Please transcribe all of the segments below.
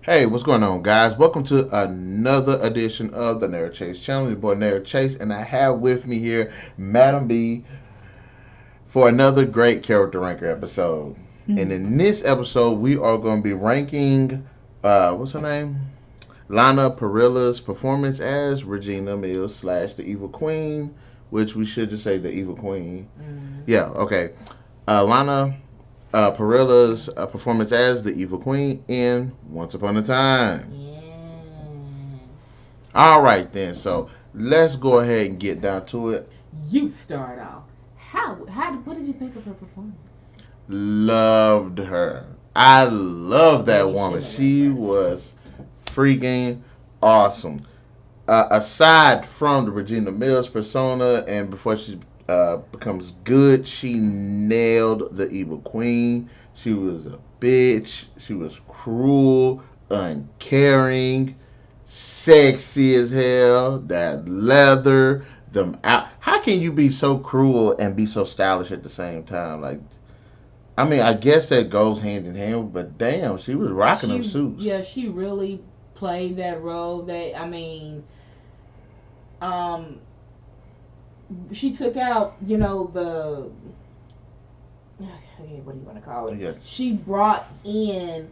Hey, what's going on, guys? Welcome to another edition of the Narik Chase channel. Your boy Narik Chase, and I have with me here Madam B for another great character ranker episode. And in this episode, we are going to be ranking, what's her name? Lana Parilla's performance as Regina Mills slash the Evil Queen, which we should just say the Evil Queen. Yeah, okay. Lana Parilla's performance as the Evil Queen in Once Upon a Time. All right, then. So let's go ahead and get down to it. You start off. What did you think of her performance? Loved her. I love that Yeah, woman. should have She went was freaking awesome. Aside from the Regina Mills persona, and before she becomes good, she nailed the Evil Queen. She was a bitch. She was cruel, uncaring, sexy as hell. That leather, them out. How can you be so cruel and be so stylish at the same time? Like, I mean, I guess that goes hand in hand, but damn, she was rocking them suits. Yeah, she really played that role. Um, she took out, okay, what do you want to call it? Yeah. She brought in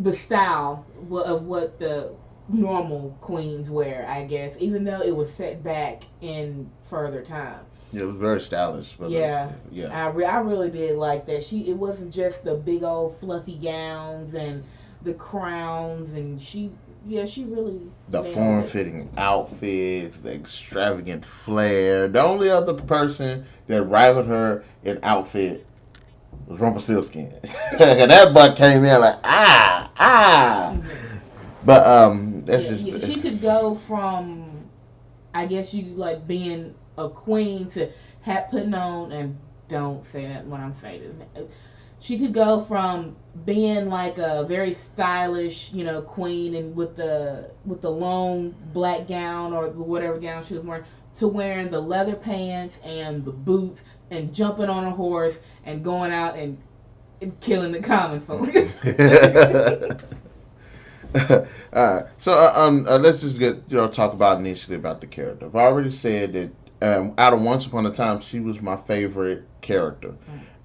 the style of what the normal queens wear, I guess, even though it was set back in further time. Yeah, it was very stylish. Yeah, yeah. I really did like that. It wasn't just the big old fluffy gowns and the crowns, and she really The nailed it. form-fitting outfits, the extravagant flair. The only other person that rivaled her in outfit was Rumpelstiltskin. That butt came in like ah. But that's just She could go from, I guess, you like being a queen to putting on, and don't say that when I'm saying it. She could go from being like a very stylish, queen, and with the long black gown or whatever gown she was wearing, to wearing the leather pants and the boots and jumping on a horse and going out and killing the common folk. So let's just get talk about initially about the character. I've already said that out of Once Upon a Time, she was my favorite character.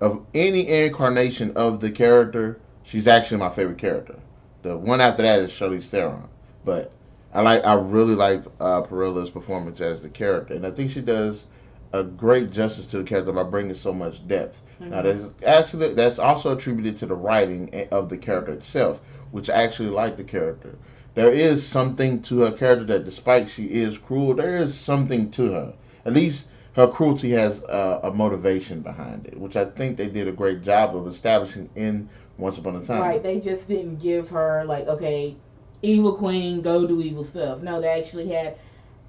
Of any incarnation of the character, she's actually my favorite character. The one after that is Charlize Theron, but I really like Perilla's performance as the character, and I think she does a great justice to the character by bringing so much depth. Now, that's also attributed to the writing of the character itself, which I actually like the character. There is something to her character that, despite she is cruel, there is something to her. At least her cruelty has a motivation behind it, which I think they did a great job of establishing in Once Upon a Time. Right, they just didn't give her like, okay, evil queen, go do evil stuff. No, they actually had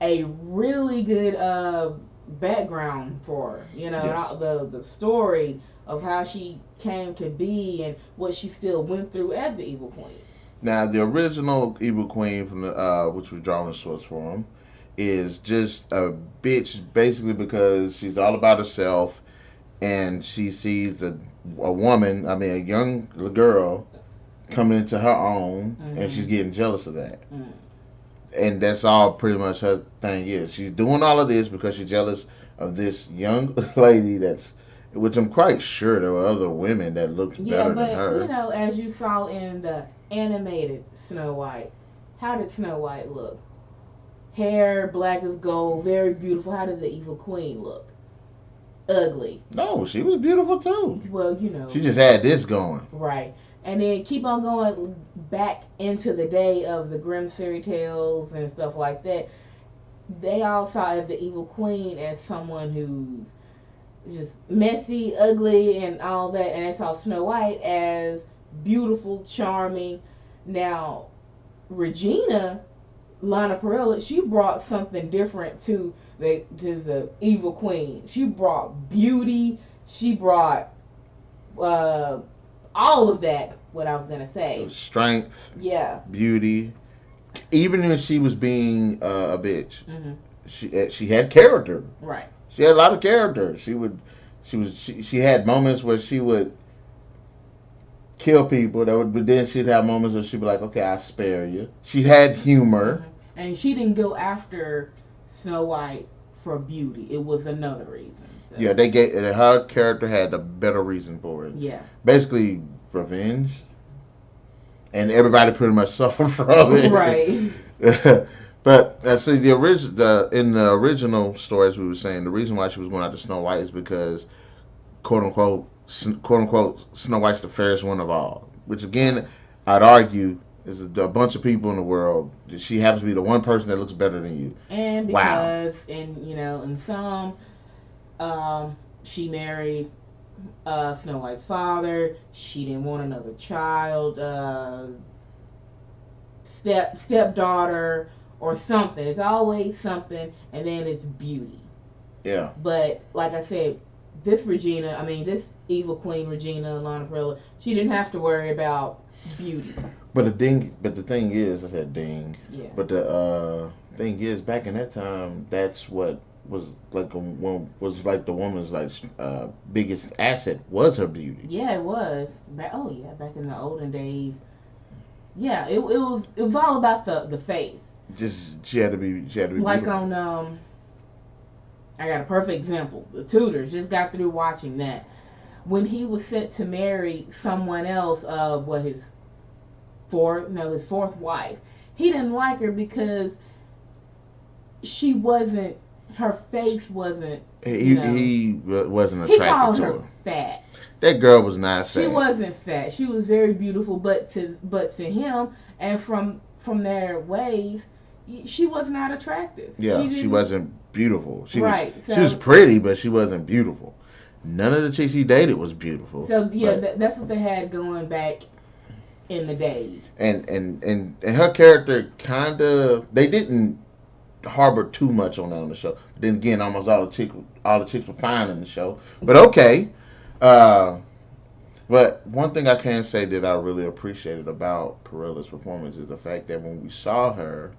a really good background for her. Yes. The story of how she came to be and what she still went through as the evil queen. Now, the original Evil Queen from the which was drawing the source from, is just a bitch, basically because she's all about herself, and she sees a woman, I mean, a young girl, coming into her own, and she's getting jealous of that. And that's all pretty much her thing is. She's doing all of this because she's jealous of this young lady which I'm quite sure there were other women that looked better than her. As you saw in the animated Snow White, how did Snow White look? Hair black as gold, very beautiful. How did the evil queen look? Ugly. No, she was beautiful too. Well, she just had this going. Right. And then keep on going back into the day of the Grimm's fairy tales and stuff like that. They all saw as the evil queen as someone who's just messy, ugly, and all that. And they saw Snow White as beautiful, charming. Now, Regina, Lana Parilla, she brought something different to the evil queen. She brought beauty. She brought all of that. What I was gonna say, strength, yeah, beauty. Even when she was being a bitch, she had character. Right. She had a lot of character. She had moments where she would kill people. That would, but then she'd have moments where she'd be like, "Okay, I spare you." She had humor. And she didn't go after Snow White for beauty. It was another reason. So Yeah, they gave her character had a better reason for it. yeah, Basically, revenge, and everybody pretty much suffered from right. it. But see, in the original story, as we were saying, the reason why she was going after Snow White is because quote unquote Snow White's the fairest one of all. Which again, I'd argue is a bunch of people in the world. She happens to be the one person that looks better than you. And Wow. because in some, she married Snow White's father. She didn't want another child. Stepdaughter or something. It's always something, and then it's beauty. Yeah. But like I said, this evil queen Regina Lana Parilla, she didn't have to worry about beauty. But the thing is, I said ding. Yeah. But the thing is, back in that time, that's what was like was like the woman's like biggest asset was her beauty. Yeah, it was. Oh yeah, back in the olden days. Yeah, it was all about the face. Just she had to be Like beautiful. on I got a perfect example. The Tudors just got through watching that. When he was set to marry someone else of what his fourth wife, he didn't like her because she wasn't her face wasn't He wasn't he attracted called to her her. fat. That girl was not She fat. wasn't fat. She was very beautiful, but to him and from their ways, she was not attractive. Yeah, she wasn't beautiful. Right. She was So pretty, but she wasn't beautiful. None of the chicks he dated was beautiful. so yeah, But that's what they had going back in the days. and her character kind of they didn't harbor too much on that on the show. But then again, almost all the chicks were fine in the show. But okay. Uh, but one thing I can say that I really appreciated about Perilla's performance is the fact that when we saw her,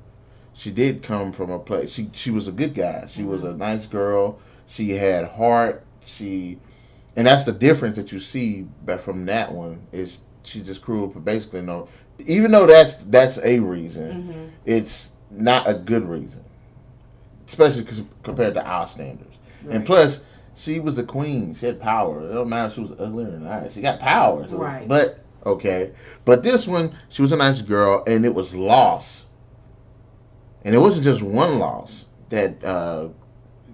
she did come from a place. She was a good guy. She was a nice girl. She had heart. And that's the difference that you see. But from that one is she just cruel. But basically, no. Even though that's a reason, Mm-hmm. it's not a good reason, especially compared to our standards. And Right. plus, she was the queen. She had power. It don't matter if she was ugly or not. She got power. So, Right. but okay. But this one, she was a nice girl, and it was loss. And it wasn't just one loss that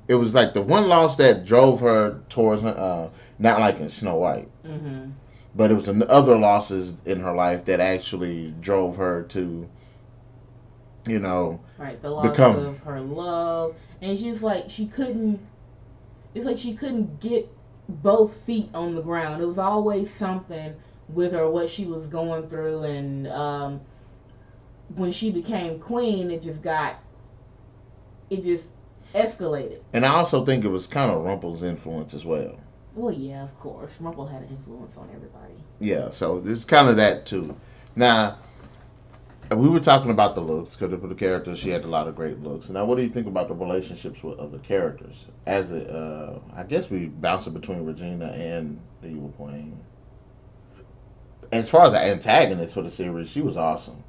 it was like the one loss that drove her towards not liking Snow White. Mm-hmm. But it was other losses in her life that actually drove her to, you know, Right. The loss become. of her love, and she's like she couldn't. It's like she couldn't get both feet on the ground. It was always something with her, what she was going through, and when she became queen, it just escalated. And I also think it was kind of Rumple's influence as well. Well, yeah, of course. Rumple had an influence on everybody. Yeah, so it's kind of that too. Now, we were talking about the looks because for the characters, she had a lot of great looks. Now, what do you think about the relationships of the characters? I guess we bounced it between Regina and the Evil Queen. As far as the antagonist for the series, she was awesome.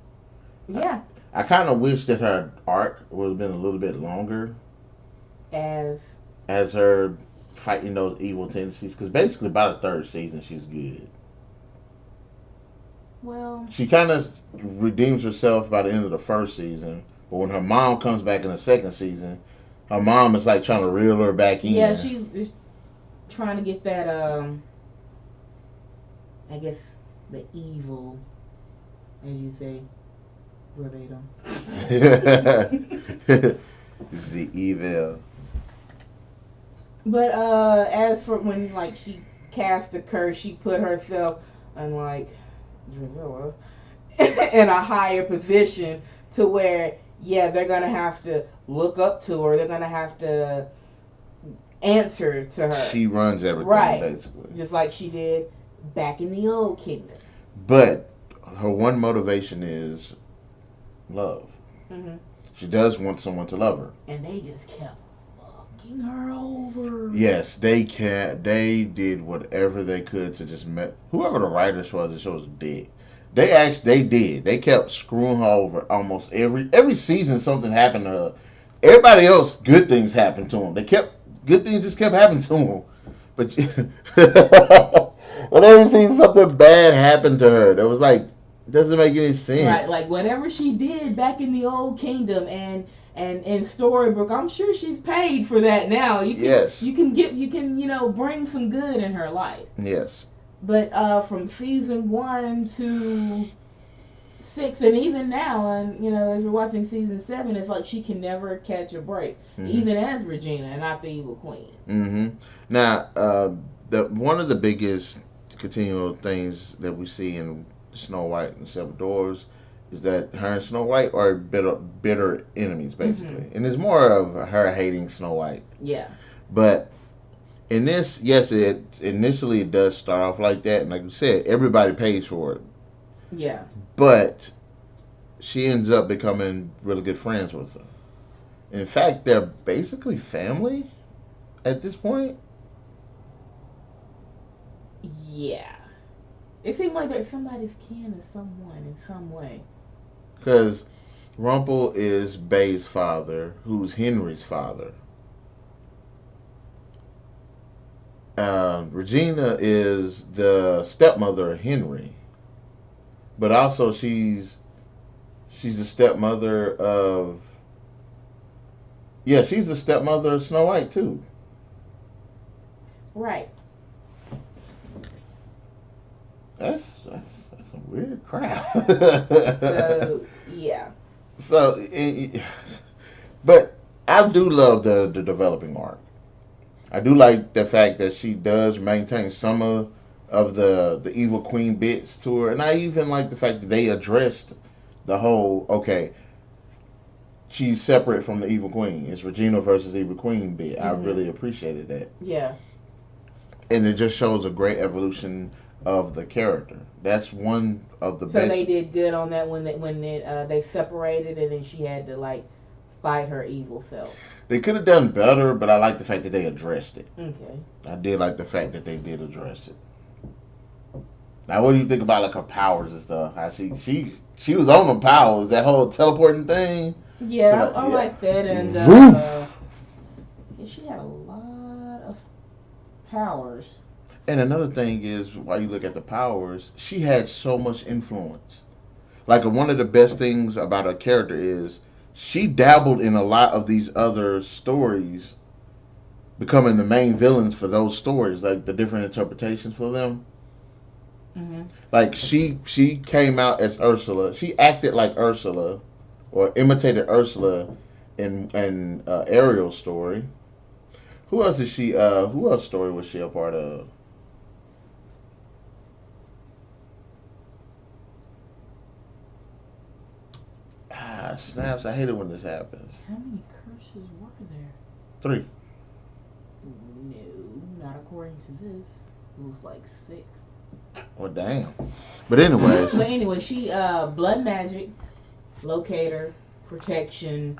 Yeah. I kind of wish that her arc would have been a little bit longer As as her fighting those evil tendencies. Because basically, by the third season, she's good. well, She kind of redeems herself by the end of the first season, but when her mom comes back in the second season, her mom is like trying to reel her back in. yeah, she's just trying to get that I guess the evil, as you say, verbatim. The evil. But as for when like she cast a curse, she put herself unlike Drizella in a higher position to where yeah they're gonna have to look up to her. They're gonna have to answer to her. She runs everything Right. basically. Just like she did back in the old kingdom. But her one motivation is love. Mm-hmm. She does want someone to love her. And they just kept fucking. fucking her over. Yes, they can. They did whatever they could to just met whoever the writers was. The show was dead. They did. They kept screwing her over almost every season. Something happened to her. Everybody else, good things happened to them. They kept good things just kept happening to them. But whenever seeing something bad happen to her, that was like doesn't make any Right, sense. like whatever she did back in the old kingdom and in Storybrooke, I'm sure she's paid for that now. Yes, You can bring some good in her life. yes. But from season 1 to 6, and even now, and as we're watching season 7, it's like she can never catch a break, Hmm. even as Regina and not the evil queen. Hmm. Now, the one of the biggest continual things that we see in Snow White and Seven Dwarfs is that her and Snow White are bitter enemies, Mm-hmm. basically, and it's more of her hating Snow White. Yeah. But in this, yes, it does start off like that, and like you said, everybody pays for it. Yeah. But she ends up becoming really good friends with her. In fact, they're basically family at this point. Yeah. It seemed like they're somebody's kin or someone in some way. Because Rumpel is Bay's father, who's Henry's father. Regina is the stepmother of Henry, but also she's the stepmother of she's the stepmother of Snow White too. Right. That's some weird crap. So yeah. so, but I do love the developing arc. I do like the fact that she does maintain some of the evil queen bits to her, and I even like the fact that they addressed the whole she's separate from the evil queen. It's Regina versus evil queen bit. I Mhm. really appreciated that, Yeah. and it just shows a great evolution of the character. That's one of the So best. they did good on that they separated and then she had to like fight her evil self. They could have done better, but I like the fact that they addressed it. Okay. I did like the fact that they did address it. Now, what do you think about like her powers and stuff? I see she was on the powers, that whole teleporting thing. So Yeah, that I yeah, like that, and Voof. yeah, she had a lot of powers. And another thing is, while you look at the powers, she had so much influence. Like one of the best things about her character is she dabbled in a lot of these other stories, becoming the main villains for those stories, like the different interpretations for them. Hmm. Like she came out as Ursula. She acted like Ursula or imitated Ursula in Ariel's story. Who else did she? Who else story was she a part of? Ah, snaps! I hate it when this happens. How many curses were there? 3. No, not according to this. It was like 6. Well, damn. But anyways, But anyway, she blood magic, locator, protection,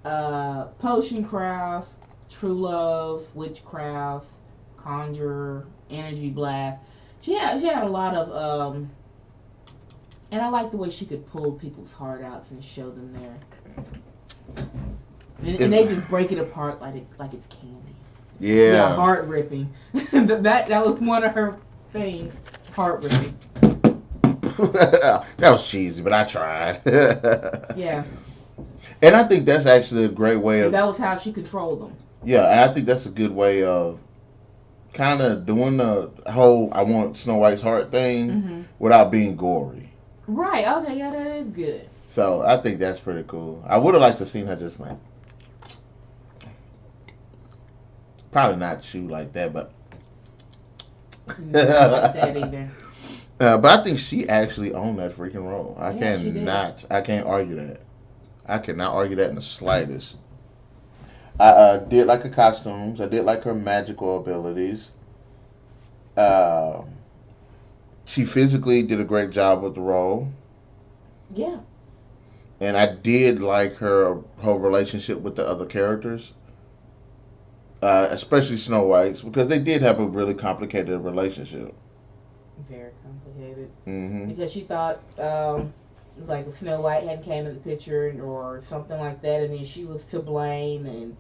potion craft, true love, witchcraft, conjure, energy blast. She had a lot of and I like the way she could pull people's heart outs and show them and if they just break it apart like it's candy. Yeah, yeah, heart ripping. that was one of her things. Heart ripping. that was cheesy, but I tried. Yeah, And I think that's actually a great way and of that was how she controlled them. yeah, and I think that's a good way of kind of doing the whole I want Snow White's heart thing Hmm. without being gory. Right. Okay. Yeah, that is good. So I think that's pretty cool. I would have liked to seen her just like probably not chew like that, but Not like that either. but I think she actually owned that freaking role. Yeah, she did. I can't argue that. I cannot argue that in the slightest. I did like her costumes. I did like her magical abilities. Uh, she physically did a great job with the role, Yeah. and I did like her relationship with the other characters. especially Snow White's, because they did have a really complicated relationship. Very complicated. Hmm. Because she thought, like if Snow White hadn't came in the picture or something like that, and then she was to blame, and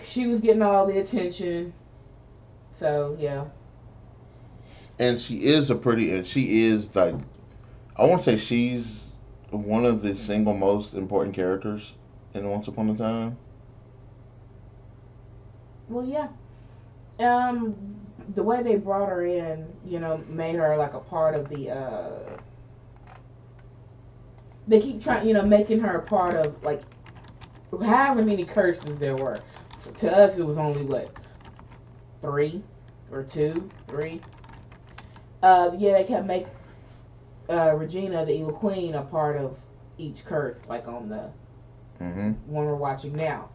she was getting all the attention. So yeah, And she is a pretty, and she is like, I want to say she's one of the single most important characters in Once Upon a Time. well yeah. Um, the way they brought her in, made her like a part of the. They keep trying, making her a part of like however many curses there were. To us, it was only what 3 or 2, 3. Yeah, they kept make Regina, the Evil Queen, a part of each curse, like on the Hmm. one we're watching now.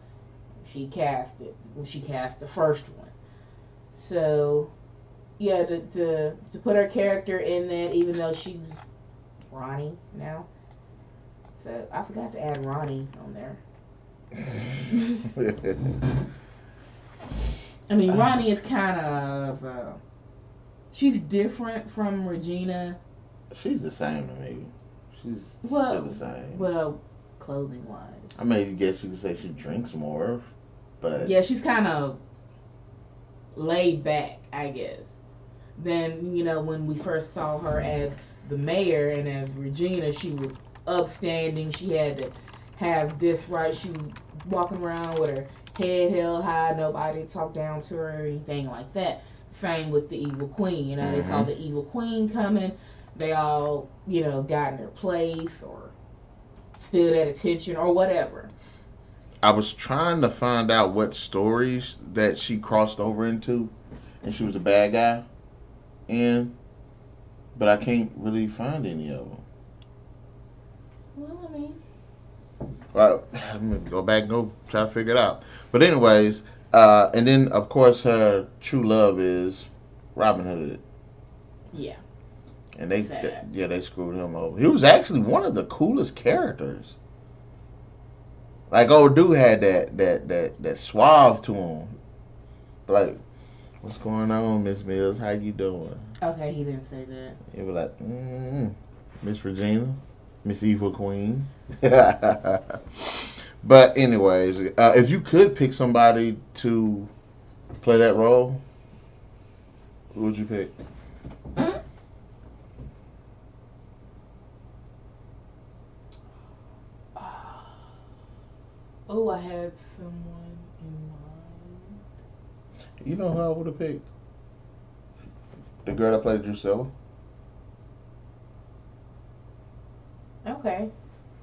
She cast the first one. So yeah, to put her character in that, even though she was Ronnie now. So I forgot to add Ronnie on there. I mean, Ronnie is kind of she's different from Regina. She's the same to me. She's still Well, the same. well, clothing wise. I mean, I guess you could say she drinks more, but Yeah, she's kind of laid back, I guess. Then when we first saw her as the mayor and as Regina, she was upstanding. She had to have this right. She was walking around with her head held high. Nobody talked down to her or anything like that. Same with the evil queen. They saw hmm. the evil queen coming. They all got in their place or stood at attention or whatever. I was trying to find out what stories that she crossed over into, and she was a bad guy in, but I can't really find any of them. Well, I mean, Well, I'm gonna go back and go try to figure it out. But anyways, and then of course her true love is Robin Hood, yeah, and sad. yeah, they screwed him over. He was actually one of the coolest characters. Like old dude had that suave to him. Like, what's going on, Miss Mills? How you doing? Okay, he didn't say that. He was like, Miss Regina, Miss Evil Queen. But anyways, if you could pick somebody to play that role, who would you pick? Oh, I had someone in mind. You know who I would have picked? The girl that played Drusilla. Okay,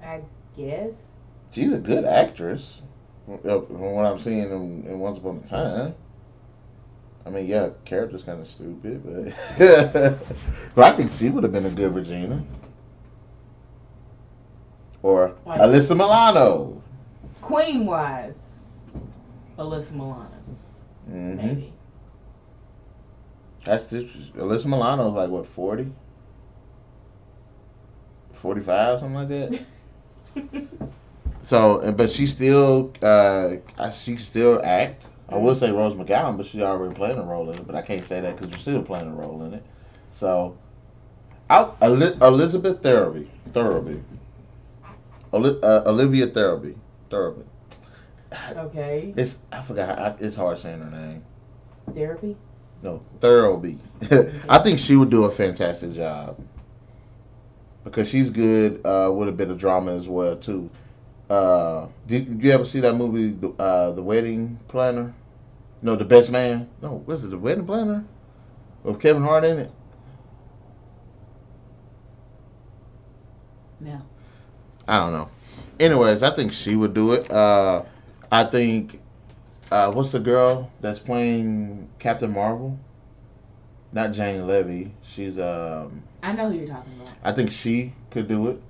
I guess. She's a good actress. From what I'm seeing in Once Upon a Time. I mean, yeah, character's kind of stupid, but but I think she would have been a good Regina or Like Alyssa Milano. Queen wise, Alyssa Milano, Hmm. maybe. That's just, Alyssa Milano's like what 40, 45, something like that. So, but she still act. I would say Hmm. Rose McGowan, but she already playing a role in it. But I can't say that because you're still playing a role in it. So, Elizabeth Olivia Thirlby. Okay. It's I forgot. It's hard saying her name. Therapy. No, Thirlby. I Okay. think she would do a fantastic job because she's good with a bit of drama as well too. Did you ever see that movie, The Wedding Planner? No, The Best Man. No, what's it, The Wedding Planner with Kevin Hart in it? No. I don't know. Anyways, I think she would do it. I think what's the girl that's playing Captain Marvel? Not Jane Levy. She's I know who you're talking about. I think she could do it.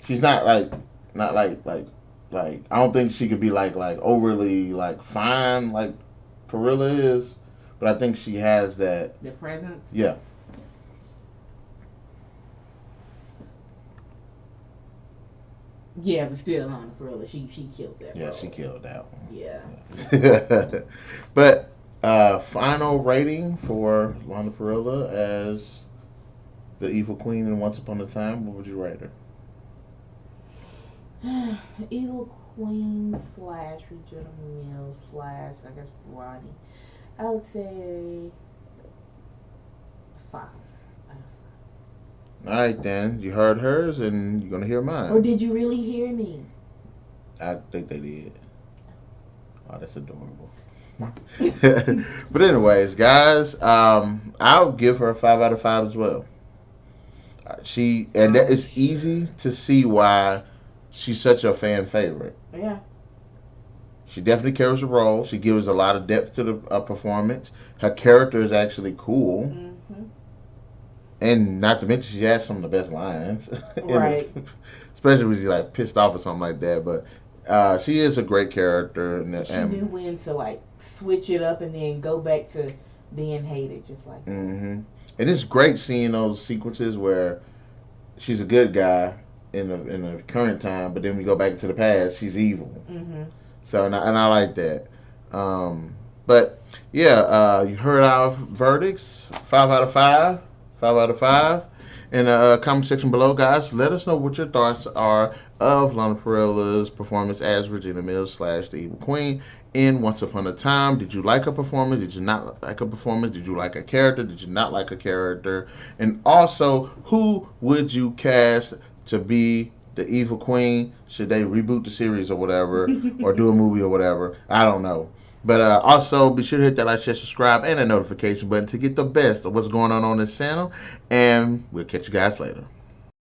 She's not like I don't think she could be like overly like fine like Parilla is, but I think she has that. The presence. Yeah. Yeah, but still, Lana Parilla, she killed that Yeah, she role. killed that Yeah. one. But final rating for Lana Parilla as the evil queen in Once Upon a Time. What would you rate her? Evil Queen slash Regina Mills slash I guess Ronnie. I would say 5 out of All right, then you heard hers, and you're gonna hear 5. Or mine. did you really hear me? I think they did. Oh, that's adorable. Stop. But anyways, guys, I'll give her a 5 out of 5 as well. She and that I'm it's easy sure. to see why she's such a fan favorite. Yeah. She definitely carries the role. She gives a lot of depth to the performance. Her character is actually cool, Hmm. and not to mention she has some of the best lines in the, Right. especially when she's like pissed off or something like that. But she is a great character, And she knew when to like switch it up and then go back to being hated just like that. and it's great seeing those sequences where she's a good guy in the current time, but then we go back into the past, she's evil. Hmm. So and I like that. But yeah, you heard our verdicts. 5 out of 5. 5 out of 5. In the comment section below, guys, let us know what your thoughts are of Lana Parilla's performance as Regina Mills slash the Evil Queen in Once Upon a Time. Did you like her performance? Did you not like her performance? Did you like her character? Did you not like her character? And also, who would you cast to be the Evil Queen? Should they reboot the series or whatever, or do a movie or whatever? I don't know. But also, be sure to hit that like, share, subscribe, and that notification button to get the best of what's going on this channel. And we'll catch you guys later.